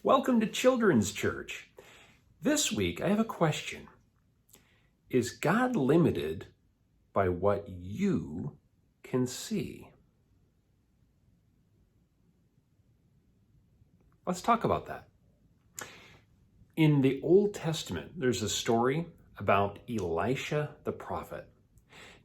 Welcome to Children's Church. This week I have a question. Is God limited by what you can see? Let's talk about that. In the Old Testament, there's a story about Elisha the prophet.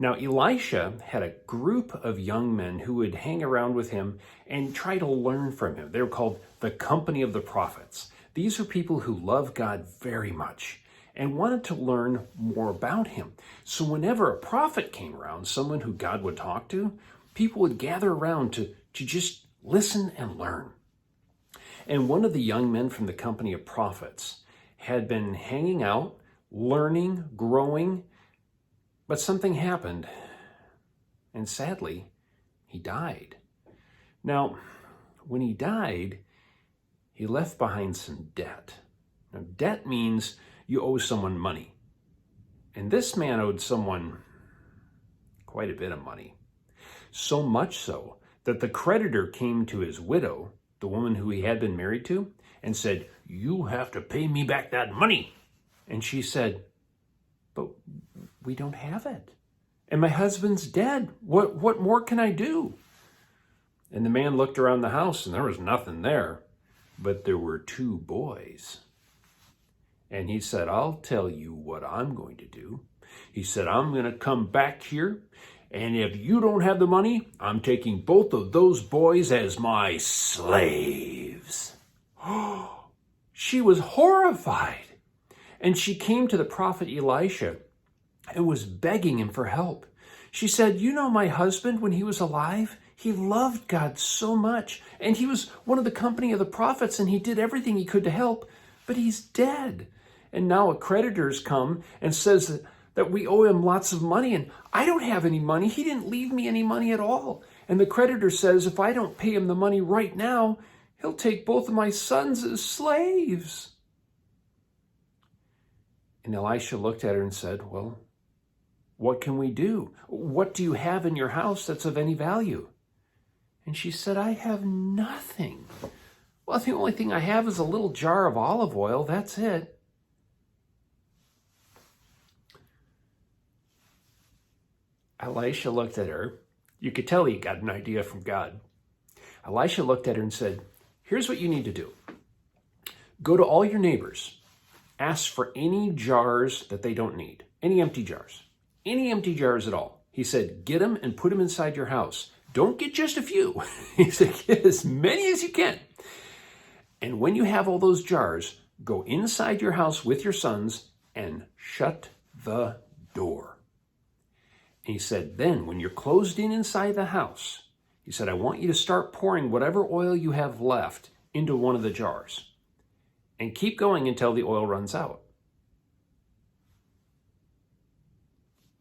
Now, Elisha had a group of young men who would hang around with him and try to learn from him. They were called the company of the prophets. These are people who love God very much and wanted to learn more about him. So whenever a prophet came around, someone who God would talk to, people would gather around to just listen and learn. And one of the young men from the company of prophets had been hanging out, learning, growing, but something happened, and sadly, he died. Now, when he died, he left behind some debt. Now, debt means you owe someone money. And this man owed someone quite a bit of money. So much so that the creditor came to his widow, the woman who he had been married to, and said, "You have to pay me back that money." And she said, "But we don't have it. And my husband's dead. What more can I do?" And the man looked around the house and there was nothing there, but there were two boys. And he said, "I'll tell you what I'm going to do." He said, "I'm going to come back here, and if you don't have the money, I'm taking both of those boys as my slaves." She was horrified. And she came to the prophet Elisha and was begging him for help. She said, "You know, my husband, when he was alive, he loved God so much. And he was one of the company of the prophets, and he did everything he could to help. But he's dead. And now a creditor's come and says that we owe him lots of money. And I don't have any money. He didn't leave me any money at all. And the creditor says if I don't pay him the money right now, he'll take both of my sons as slaves." And Elisha looked at her and said, "Well, what can we do? What do you have in your house that's of any value?" And she said, "I have nothing. Well, the only thing I have is a little jar of olive oil. That's it." Elisha looked at her. You could tell he got an idea from God. Elisha looked at her and said, "Here's what you need to do. Go to all your neighbors. Ask for any jars that they don't need. Any empty jars. Any empty jars at all." He said, "Get them and put them inside your house. Don't get just a few." He said, "Get as many as you can. And when you have all those jars, go inside your house with your sons and shut the door." And he said, "Then when you're closed in inside the house," he said, "I want you to start pouring whatever oil you have left into one of the jars. And keep going until the oil runs out."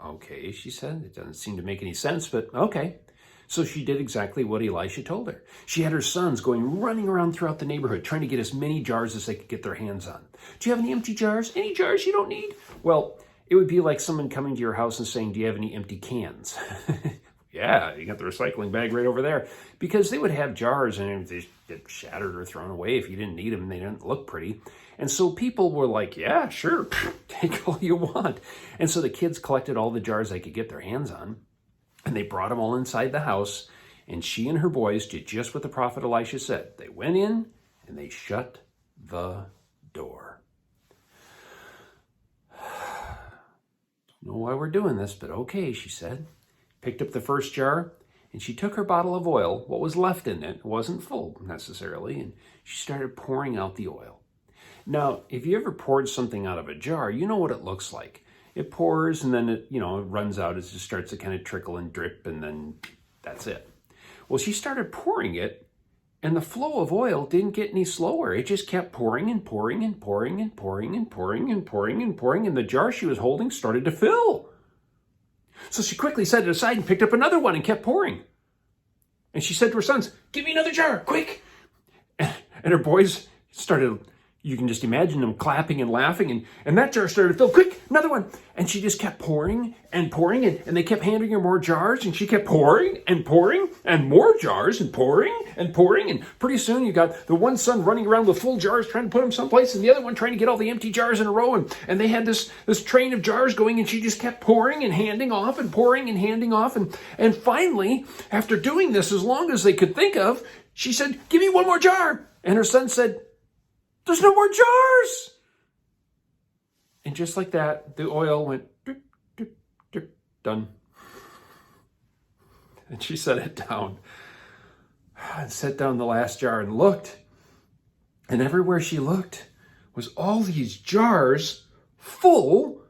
"Okay," she said. "It doesn't seem to make any sense, but okay." So she did exactly what Elisha told her. She had her sons running around throughout the neighborhood, trying to get as many jars as they could get their hands on. "Do you have any empty jars? Any jars you don't need?" Well, it would be like someone coming to your house and saying, "Do you have any empty cans?" "Yeah, you got the recycling bag right over there." Because they would have jars and they get shattered or thrown away if you didn't need them and they didn't look pretty. And so people were like, "Yeah, sure, take all you want." And so the kids collected all the jars they could get their hands on and they brought them all inside the house. And she and her boys did just what the prophet Elisha said. They went in and they shut the door. "Don't know why we're doing this, but okay," she said. Picked up the first jar, and she took her bottle of oil, what was left in it, wasn't full necessarily, and she started pouring out the oil. Now, if you ever poured something out of a jar, you know what it looks like. It pours, and then it runs out. It just starts to kind of trickle and drip, and then that's it. Well, she started pouring it, and the flow of oil didn't get any slower. It just kept pouring and pouring and pouring and pouring and pouring and pouring and pouring, and the jar she was holding started to fill. So she quickly set it aside and picked up another one and kept pouring. And she said to her sons, "Give me another jar, quick." And her boys started, you can just imagine them clapping and laughing, and that jar started to fill. Quick, another one. And she just kept pouring and pouring, and they kept handing her more jars, and she kept pouring, and more jars, and pouring, and pretty soon you got the one son running around with full jars trying to put them someplace, and the other one trying to get all the empty jars in a row, and they had this train of jars going, and she just kept pouring and handing off, and pouring and handing off, and finally, after doing this as long as they could think of, she said, "Give me one more jar." And her son said, "There's no more jars." And just like that, the oil went, drip, drip, drip, done. And she set it down and set down the last jar and looked. And everywhere she looked was all these jars full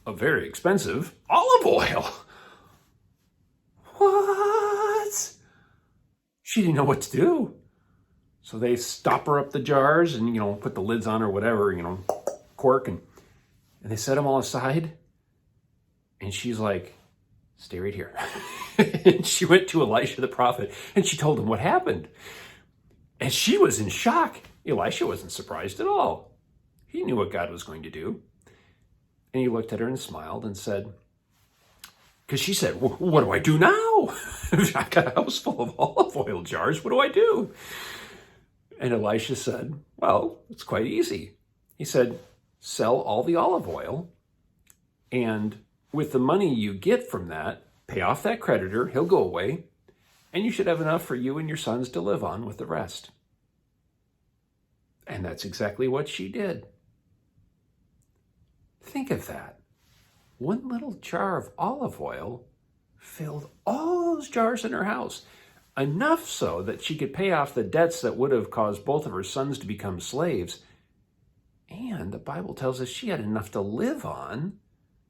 of very expensive olive oil. What? She didn't know what to do. So they stopper up the jars and, put the lids on or whatever, cork, and they set them all aside. And she's like, "Stay right here." And she went to Elisha the prophet and she told him what happened. And she was in shock. Elisha wasn't surprised at all. He knew what God was going to do. And he looked at her and smiled and said, because she said, "What do I do now? I've got a house full of olive oil jars. What do I do?" And Elisha said, "Well, it's quite easy." He said, "Sell all the olive oil, and with the money you get from that, pay off that creditor, he'll go away, and you should have enough for you and your sons to live on with the rest." And that's exactly what she did. Think of that. One little jar of olive oil filled all those jars in her house. Enough so that she could pay off the debts that would have caused both of her sons to become slaves. And the Bible tells us she had enough to live on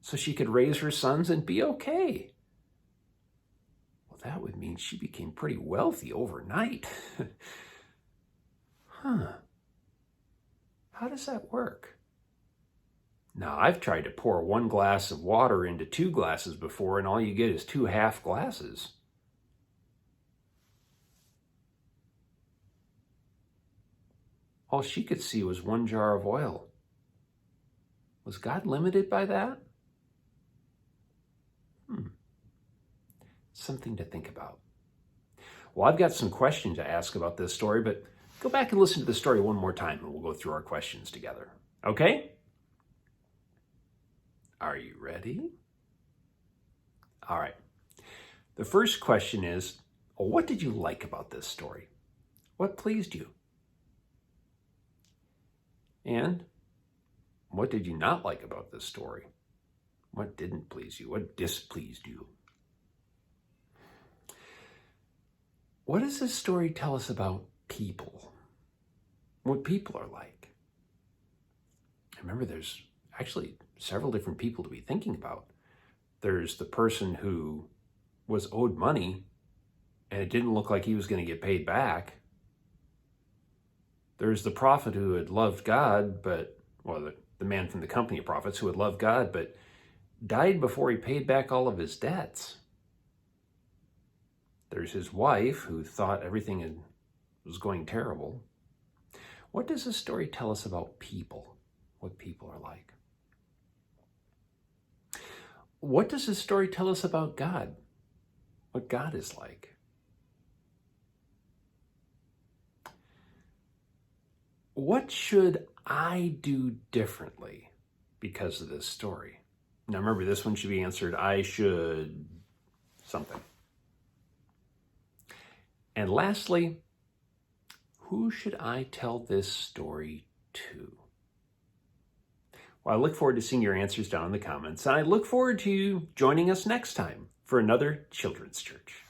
so she could raise her sons and be okay. Well, that would mean she became pretty wealthy overnight. How does that work? Now, I've tried to pour one glass of water into 2 glasses before, and all you get is 2 half glasses. All she could see was 1 jar of oil. Was God limited by that? Something to think about. Well, I've got some questions to ask about this story, but go back and listen to the story one more time, and we'll go through our questions together. Okay? Are you ready? All right. The first question is, what did you like about this story? What pleased you? And what did you not like about this story? What didn't please you? What displeased you? What does this story tell us about people? What people are like? Remember, there's actually several different people to be thinking about. There's the person who was owed money and it didn't look like he was going to get paid back. There's the prophet who had loved God, the man from the company of prophets who had loved God, but died before he paid back all of his debts. There's his wife who thought everything was going terrible. What does this story tell us about people? What people are like? What does this story tell us about God? What God is like? What should I do differently because of this story? Now remember, this one should be answered, I should something. And lastly, who should I tell this story to? Well, I look forward to seeing your answers down in the comments, and I look forward to you joining us next time for another Children's Church.